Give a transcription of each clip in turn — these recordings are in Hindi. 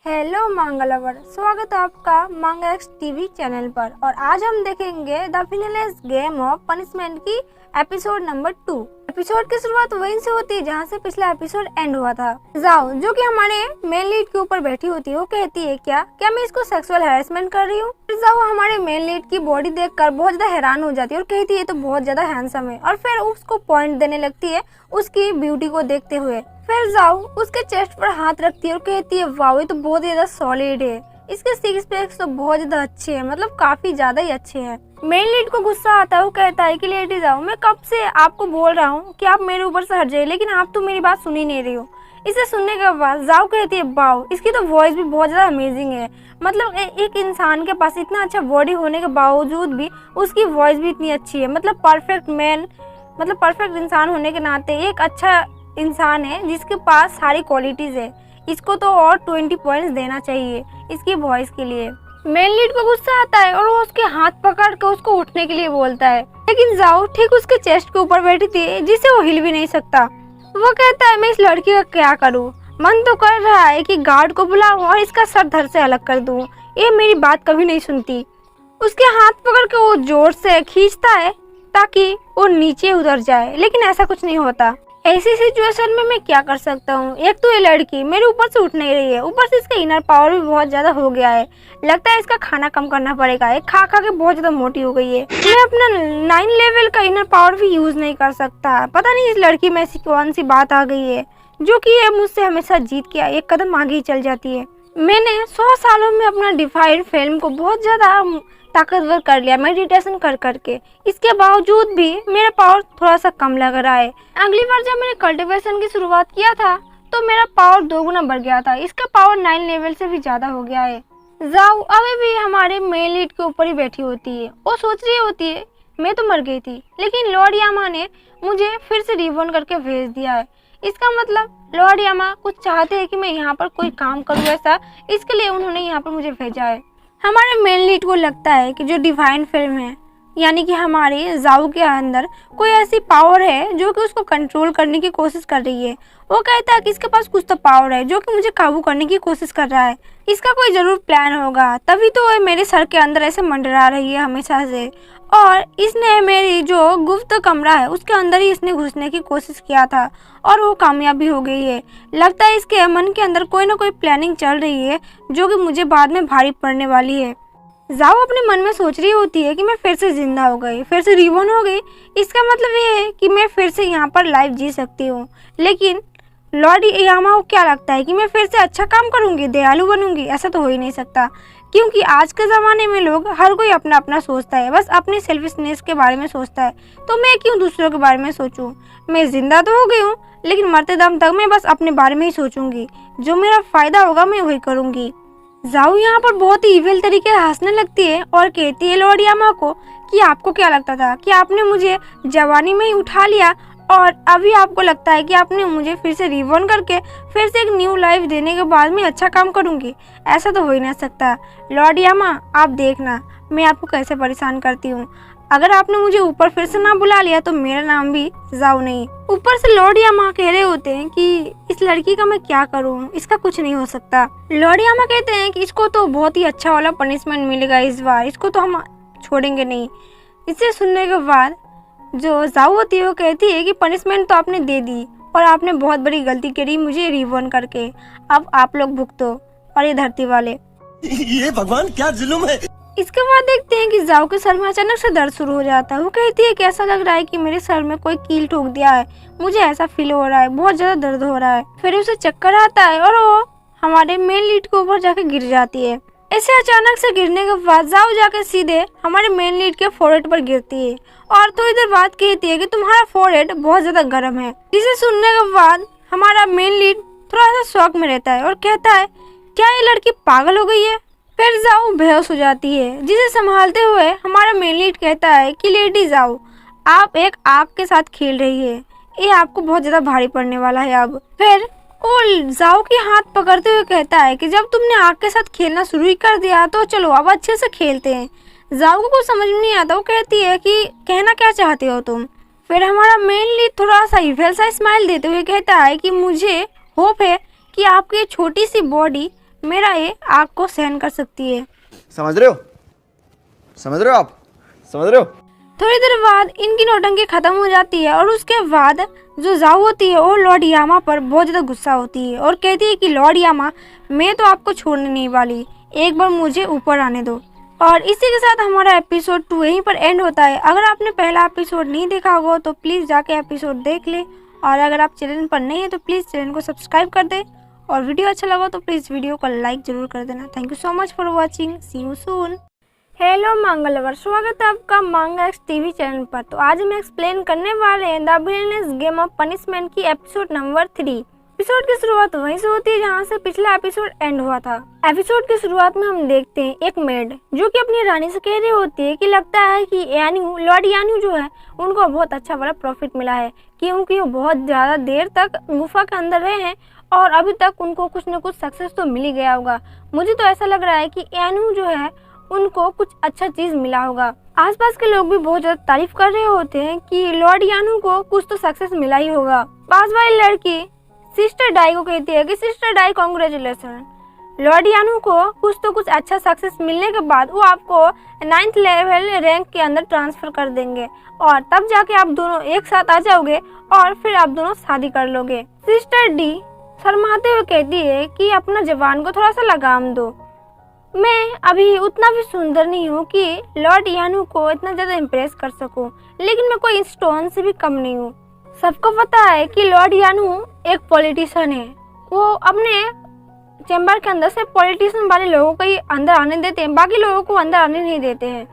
हेलो मांगा लवर, स्वागत है आपका मांगा एक्स टीवी चैनल पर। और आज हम देखेंगे द फिनलेस गेम ऑफ पनिशमेंट की एपिसोड नंबर 2। एपिसोड की शुरुआत वहीं से होती है जहां से पिछला एपिसोड एंड हुआ था। जाओ, जो कि हमारे मेन लीड के ऊपर बैठी होती है, वो कहती है क्या मैं इसको सेक्सुअल हैरेसमेंट कर रही हूँ। जाओ हमारे मेन लीड की बॉडी देखकर बहुत ज्यादा हैरान हो जाती है और कहती है तो बहुत ज्यादा हैंडसम है, और फिर उसको पॉइंट देने लगती है उसकी ब्यूटी को देखते हुए। फिर जाओ उसके चेस्ट पर हाथ रखती है और कहती है वाओ, ये तो बहुत ज्यादा सॉलिड है, इसके सिक्स पैक्स तो बहुत ज्यादा अच्छे हैं, मतलब काफी ज्यादा ही अच्छे हैं। मेन लीड को गुस्सा आता है, वो कहता है कि लेडी जाओ, मैं कब से आपको बोल रहा हूँ कि आप मेरे ऊपर से हट जाइए, लेकिन आप तो मेरी बात सुन ही नहीं रही हो। इसे सुनने के बाद जाओ कहती है वाओ, इसकी तो वॉइस भी बहुत ज्यादा अमेजिंग है, मतलब एक इंसान के पास इतना अच्छा बॉडी होने के बावजूद भी उसकी वॉइस भी इतनी अच्छी है, मतलब परफेक्ट मैन, मतलब परफेक्ट इंसान होने के नाते एक अच्छा इंसान है जिसके पास सारी क्वालिटीज है। इसको तो और 20 पॉइंट्स देना चाहिए इसकी वॉइस के लिए। मेन लीड को गुस्सा आता है और वो उसके हाथ पकड़ कर उसको उठने के लिए बोलता है, लेकिन जाओ ठीक उसके चेस्ट के ऊपर बैठी थी जिसे वो हिल भी नहीं सकता। वो कहता है मैं इस लड़की का क्या करूं, मन तो कर रहा है कि गार्ड को बुलाऊं और इसका सर धड़ से अलग कर दूं, ये मेरी बात कभी नहीं सुनती। उसके हाथ पकड़ के वो जोर से खींचता है ताकि वो नीचे उतर जाए, लेकिन ऐसा कुछ नहीं होता। ऐसी सिचुएशन में मैं क्या कर सकता हूँ, एक तो ये लड़की मेरे ऊपर से उठ नहीं रही है, ऊपर से इसका इनर पावर भी बहुत ज्यादा हो गया है, लगता है इसका खाना कम करना पड़ेगा, ये खा खा के बहुत ज्यादा मोटी हो गई है। मैं अपना 9 लेवल का इनर पावर भी यूज नहीं कर सकता। पता नहीं इस लड़की में ऐसी कौन सी बात आ गई है जो कि ये मुझसे हमेशा जीत के एक कदम आगे ही चल जाती है। मैंने 100 सालों में अपना डिफाइंड फिल्म को बहुत ज्यादा ताकतवर कर लिया मेडिटेशन कर करके, इसके बावजूद भी मेरा पावर थोड़ा सा कम लग रहा है। अगली बार जब मैंने कल्टीवेशन की शुरुआत किया था तो मेरा पावर 2 गुना बढ़ गया था, इसका पावर 9 लेवल से भी ज्यादा हो गया है। जाओ अभी भी हमारे मेन लीड के ऊपर ही बैठी होती है, वो सोच रही होती है मैं तो मर गई थी, लेकिन लॉर्ड यामा ने मुझे फिर से रिबॉर्न करके भेज दिया है। इसका मतलब लॉर्ड यामा कुछ चाहते हैं कि मैं यहाँ पर कोई काम करूँ ऐसा, इसके लिए उन्होंने यहाँ पर मुझे भेजा है। हमारे मेन लीड को लगता है कि जो डिवाइन फिल्म है, यानी कि हमारे जाओ के अंदर कोई ऐसी पावर है जो कि उसको कंट्रोल करने की कोशिश कर रही है। वो कहता है कि इसके पास कुछ तो पावर है जो कि मुझे काबू करने की कोशिश कर रहा है, इसका कोई जरूर प्लान होगा, तभी तो ये मेरे सर के अंदर ऐसे मंडरा रही है हमेशा से। और इसने मेरी जो गुप्त कमरा है उसके अंदर ही इसने घुसने की कोशिश किया था और वो कामयाब भी हो गई है। लगता है इसके मन के अंदर कोई ना कोई प्लानिंग चल रही है जो कि मुझे बाद में भारी पड़ने वाली है। जाओ अपने मन में सोच रही होती है कि मैं फिर से जिंदा हो गई, फिर से रिबॉर्न हो गई, इसका मतलब ये है कि मैं फिर से यहाँ पर लाइफ जी सकती हूँ। लेकिन लॉर्ड यामा को क्या लगता है कि मैं फिर से अच्छा काम करूँगी, दयालु बनूंगी? ऐसा तो हो ही नहीं सकता, क्योंकि आज के ज़माने में लोग हर कोई अपना अपना सोचता है, बस अपनी सेल्फिशनेस के बारे में सोचता है। तो मैं क्यों दूसरों के बारे में सोचूं? मैं जिंदा तो हो गई हूँ, लेकिन मरते दम तक मैं बस अपने बारे में ही सोचूंगी, जो मेरा फायदा होगा मैं वही करूँगी। जाओ यहाँ पर बहुत ही इविल तरीके से हंसने लगती है और कहती है लॉर्ड यामा को कि आपको क्या लगता था कि आपने मुझे जवानी में ही उठा लिया और अभी आपको लगता है कि आपने मुझे फिर से रिबॉर्न करके फिर से एक न्यू लाइफ देने के बाद में अच्छा काम करूंगी? ऐसा तो हो ही नहीं सकता। लॉर्ड यामा आप देखना मैं आपको कैसे परेशान करती हूँ, अगर आपने मुझे ऊपर फिर से ना बुला लिया तो मेरा नाम भी जाओ नहीं। ऊपर से लॉर्ड यामा कह रहे होते हैं कि इस लड़की का मैं क्या करूं, इसका कुछ नहीं हो सकता। लॉर्ड यामा कहते हैं कि इसको तो बहुत ही अच्छा वाला पनिशमेंट मिलेगा इस बार, इसको तो हम छोड़ेंगे नहीं। इसे सुनने के बाद जो जाओ होती है वो कहती है कि पनिशमेंट तो आपने दे दी और आपने बहुत बड़ी गलती करी मुझे रिबॉर्न करके, अब आप लोग भुगतो और ये धरती वाले। ये भगवान क्या जुल्म है। इसके बाद देखते हैं कि जाओ के सर में अचानक से दर्द शुरू हो जाता है। वो कहती है कि ऐसा लग रहा है कि मेरे सर में कोई कील ठोक दिया है, मुझे ऐसा फील हो रहा है, बहुत ज्यादा दर्द हो रहा है। फिर उसे चक्कर आता है और वो हमारे मेन लीड के ऊपर जाके गिर जाती है। ऐसे अचानक से गिरने के बाद जाओ जाके सीधे हमारे मेन लीड के फोरहेड पर गिरती है और तो इधर बात कहती है कि तुम्हारा फोरहेड बहुत ज्यादा गर्म है। जिसे सुनने के बाद हमारा मेन लीड थोड़ा सा शॉक में रहता है और कहता है क्या ये लड़की पागल हो गई है? फिर जाओ बेहोश हो जाती है, जिसे संभालते हुए हमारा मेन लीड कहता है कि लेडी जाओ आप एक आग के साथ खेल रही है, ये आपको बहुत ज्यादा भारी पड़ने वाला है अब। फिर वो जाओ के हाथ पकड़ते हुए कहता है कि जब तुमने आग के साथ खेलना शुरू ही कर दिया तो चलो अब अच्छे से खेलते हैं। जाओ को कुछ समझ में नहीं आता, वो कहती है कि कहना क्या चाहते हो तुम? फिर हमारा मेन लीड थोड़ा सा इविल सा स्माइल देते हुए कहता है कि मुझे होप है कि आपकी छोटी सी बॉडी मेरा ये आग को सहन कर सकती है। समझ रहे हो? समझ रहे हो आप? समझ रहे हो? थोड़ी देर बाद इनकी नौटंकी खत्म हो जाती है और उसके बाद जो जाओ होती है वो लॉर्ड यामा पर बहुत ज़्यादा गुस्सा होती है और कहती है कि लॉर्ड यामा, मैं तो आपको छोड़ने नहीं वाली, एक बार मुझे ऊपर आने दो। और इसी के साथ हमारा एपिसोड 2 यहीं पर एंड होता है। अगर आपने पहला एपिसोड नहीं देखा होगा तो प्लीज़ जाके एपिसोड देख ले, और अगर आप चैनल पर नहीं है तो प्लीज़ चैनल को सब्सक्राइब कर दे, और वीडियो अच्छा लगा तो प्लीज़ वीडियो को लाइक ज़रूर कर देना। Thank you so much for watching, see you soon. Hello manga lover, स्वागत है आपका मांगा एक्स टीवी चैनल पर। तो आज हम एक्सप्लेन करने वाले हैं the villainous game of punishment की एपिसोड नंबर 3। एपिसोड की शुरुआत वहीं से होती है जहां से पिछला एपिसोड एंड हुआ था। एपिसोड की शुरुआत में हम देखते हैं एक मेड जो कि अपनी रानी से कह रही होती है कि लगता है कि लॉर्ड यान्यू जो है उनको बहुत अच्छा वाला प्रॉफिट मिला है, क्योंकि वो बहुत ज़्यादा देर तक गुफा के अंदर रहे हैं और अभी तक उनको कुछ न कुछ सक्सेस तो मिल ही गया होगा। मुझे तो ऐसा लग रहा है कि यान्यू जो है उनको कुछ अच्छा चीज मिला होगा। आसपास के लोग भी बहुत ज्यादा तारीफ कर रहे होते हैं कि लॉर्ड यान्यू को कुछ तो सक्सेस मिला ही होगा। पास वाली लड़की सिस्टर डाई को कहती है कि सिस्टर डाई कांग्रेचुलेशन, लॉर्ड यान्यू को कुछ अच्छा सक्सेस मिलने के बाद वो आपको 9th लेवल रैंक के अंदर ट्रांसफर कर देंगे और तब जाके आप दोनों एक साथ आ जाओगे और फिर आप दोनों शादी कर लोगे। सिस्टर डी शर्माते हुए कहती है कि अपना जवान को थोड़ा सा लगाम दो, मैं अभी उतना भी सुंदर नहीं हूँ कि लॉर्ड यान्यू को इतना ज़्यादा इम्प्रेस कर सकूँ, लेकिन मैं कोई स्टोन से भी कम नहीं हूँ। सबको पता है कि लॉर्ड यान्यू एक पॉलिटिशियन है, वो अपने चैम्बर के अंदर से पॉलिटिशियन वाले लोगों को ही अंदर आने देते हैं, बाकी लोगों को अंदर आने नहीं देते हैं,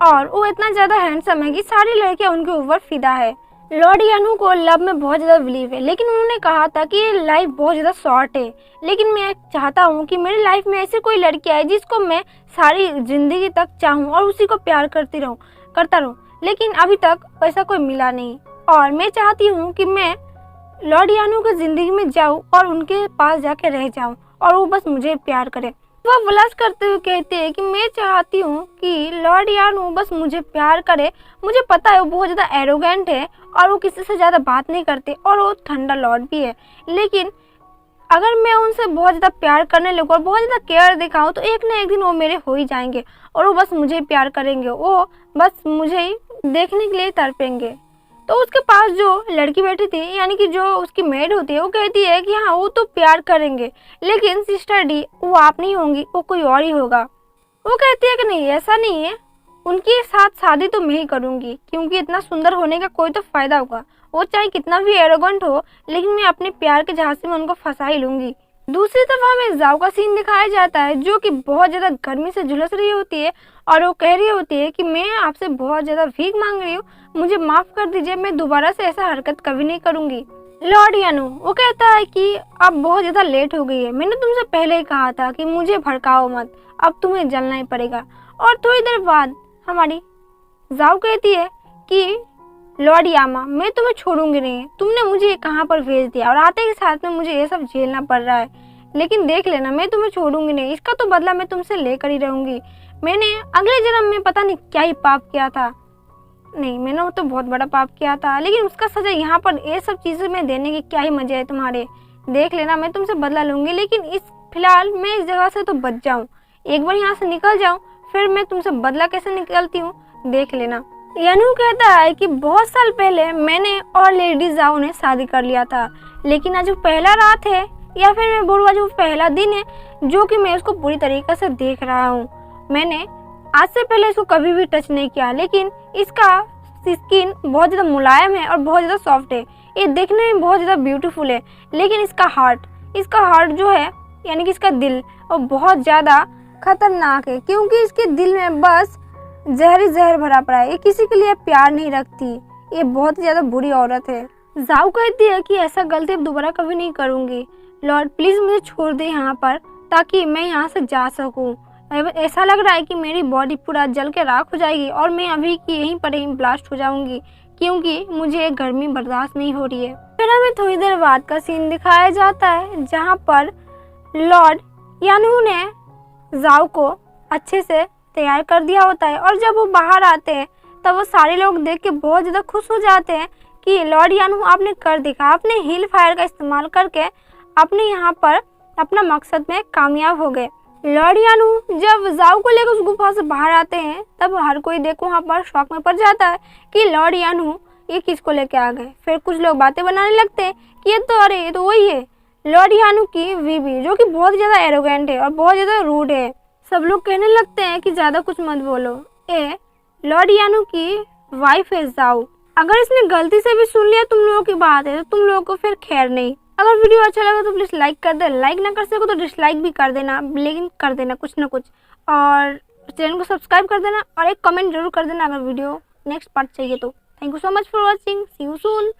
और वो इतना ज़्यादा हैंडसम है कि सारी लड़कियाँ उनके ऊपर फिदा है। लॉर्ड यान्यू को लव में बहुत ज़्यादा बिलीव है, लेकिन उन्होंने कहा था कि ये लाइफ बहुत ज़्यादा शॉर्ट है, लेकिन मैं चाहता हूँ कि मेरी लाइफ में ऐसी कोई लड़की आए जिसको मैं सारी ज़िंदगी तक चाहूँ और उसी को प्यार करता रहूँ, लेकिन अभी तक ऐसा कोई मिला नहीं। और मैं चाहती हूँ कि मैं लॉर्ड यान्यू की ज़िंदगी में जाऊँ और उनके पास जाके रह जाऊँ और वो बस मुझे प्यार करे। वह ब्लश करते हुए कहते हैं कि मैं चाहती हूँ कि लॉर्ड यान्यू बस मुझे प्यार करे। मुझे पता है वो बहुत ज़्यादा एरोगेंट है और वो किसी से ज़्यादा बात नहीं करते और वो ठंडा लॉर्ड भी है, लेकिन अगर मैं उनसे बहुत ज़्यादा प्यार करने लगूँ और बहुत ज़्यादा केयर दिखाऊँ तो एक ना एक दिन वो मेरे हो ही जाएंगे और वो बस मुझे प्यार करेंगे, वो बस मुझे ही देखने के लिए तड़पेंगे। तो उसके पास जो लड़की बैठी थी, यानी कि जो उसकी मेड होती है, वो कहती है कि हाँ वो तो प्यार करेंगे, लेकिन सिस्टर डी वो आप नहीं होंगी, वो कोई और ही होगा। वो कहती है कि नहीं ऐसा नहीं है, उनके साथ शादी तो मैं ही करूँगी, क्योंकि इतना सुंदर होने का कोई तो फ़ायदा होगा, वो चाहे कितना भी एरोगेंट हो, लेकिन मैं अपने प्यार के झांसे में उनको फंसा ही लूँगी। दूसरी तरफ हमें जाओ का सीन दिखाया जाता है जो कि बहुत ज़्यादा गर्मी से झुलस रही होती है और वो कह रही होती है कि मैं आपसे बहुत ज़्यादा भीख मांग रही हूँ, मुझे माफ़ कर दीजिए, मैं दोबारा से ऐसा हरकत कभी नहीं करूँगी। लॉर्ड यान्यू वो कहता है कि अब बहुत ज़्यादा लेट हो गई है, मैंने तुमसे पहले ही कहा था कि मुझे भड़काओ मत, अब तुम्हें जलना ही पड़ेगा। और थोड़ी देर बाद हमारी जाओ कहती है कि लॉर्ड यामा मैं तुम्हें छोड़ूंगी नहीं, तुमने मुझे कहाँ पर भेज दिया और आते के साथ में मुझे ये सब झेलना पड़ रहा है, लेकिन देख लेना मैं तुम्हें छोड़ूंगी नहीं, इसका तो बदला मैं तुमसे लेकर ही रहूंगी। मैंने अगले जन्म में पता नहीं क्या ही पाप किया था, नहीं मैंने तो बहुत बड़ा पाप किया था, लेकिन उसका सजा यहाँ पर ये सब चीज़ें में देने के क्या ही मजे है तुम्हारे, देख लेना मैं तुमसे बदला लूँगी, लेकिन इस फिलहाल मैं इस जगह से तो बच जाऊँ, एक बार यहाँ से निकल जाऊँ, फिर मैं तुमसे बदला कैसे निकलती हूँ देख लेना। यान्यू कहता है कि बहुत साल पहले मैंने और लेडी जाओ ने शादी कर लिया था, लेकिन आज वो पहला रात है या फिर मैं बोलूँ आज वो पहला दिन है जो कि मैं उसको पूरी तरीके से देख रहा हूँ। मैंने आज से पहले इसको कभी भी टच नहीं किया, लेकिन इसका स्किन बहुत ज़्यादा मुलायम है और बहुत ज़्यादा सॉफ्ट है, ये देखने में बहुत ज़्यादा ब्यूटीफुल है, लेकिन इसका हार्ट जो है यानी कि इसका दिल वो बहुत ज़्यादा खतरनाक है, क्योंकि इसके दिल में बस जहर भरा पड़ा है, ये किसी के लिए प्यार नहीं रखती, ये बहुत ज़्यादा बुरी औरत है। जाओ कहती है कि ऐसा गलती अब दोबारा कभी नहीं करूँगी, लॉर्ड प्लीज़ मुझे छोड़ दे यहाँ पर ताकि मैं यहाँ से जा सकूँ। ऐसा लग रहा है कि मेरी बॉडी पूरा जल के राख हो जाएगी और मैं अभी की यहीं पर ही ब्लास्ट हो जाऊँगी, क्योंकि मुझे गर्मी बर्दाश्त नहीं हो रही है। फिर हमें थोड़ी देर बाद का सीन दिखाया जाता है जहाँ पर लॉर्ड यान्यू ने जाओ को अच्छे से तैयार कर दिया होता है और जब वो बाहर आते हैं तब वो सारे लोग देख के बहुत ज़्यादा खुश हो जाते हैं कि लॉर्ड यान्यू आपने कर दिखा, आपने हिल फायर का इस्तेमाल करके आपने यहाँ पर अपना मकसद में कामयाब हो गए। लॉर्ड यानू जब जाओ को लेकर उस गुफा से बाहर आते हैं तब हर कोई देखो वहाँ पर शॉक में पड़ जाता है कि लॉर्ड यानू ये किसको लेके आ गए। फिर कुछ लोग बातें बनाने लगते हैं कि ये तो वही है लॉर्ड यानू की वीबी, जो कि बहुत ज़्यादा एरोगेंट है और बहुत ज़्यादा रूड है। सब लोग कहने लगते हैं कि ज़्यादा कुछ मत बोलो, ये लॉर्ड यानू की वाइफ है जाओ। अगर इसने गलती से भी सुन लिया तुम लोगों की बात है तो तुम लोगों को फिर खैर नहीं। अगर वीडियो अच्छा लगा तो प्लीज़ लाइक कर दे, लाइक ना कर सको तो डिसलाइक भी कर देना, लेकिन कर देना कुछ ना कुछ, और चैनल को सब्सक्राइब कर देना और एक कमेंट जरूर कर देना अगर वीडियो नेक्स्ट पार्ट चाहिए तो। Thank you so much for watching, see you soon.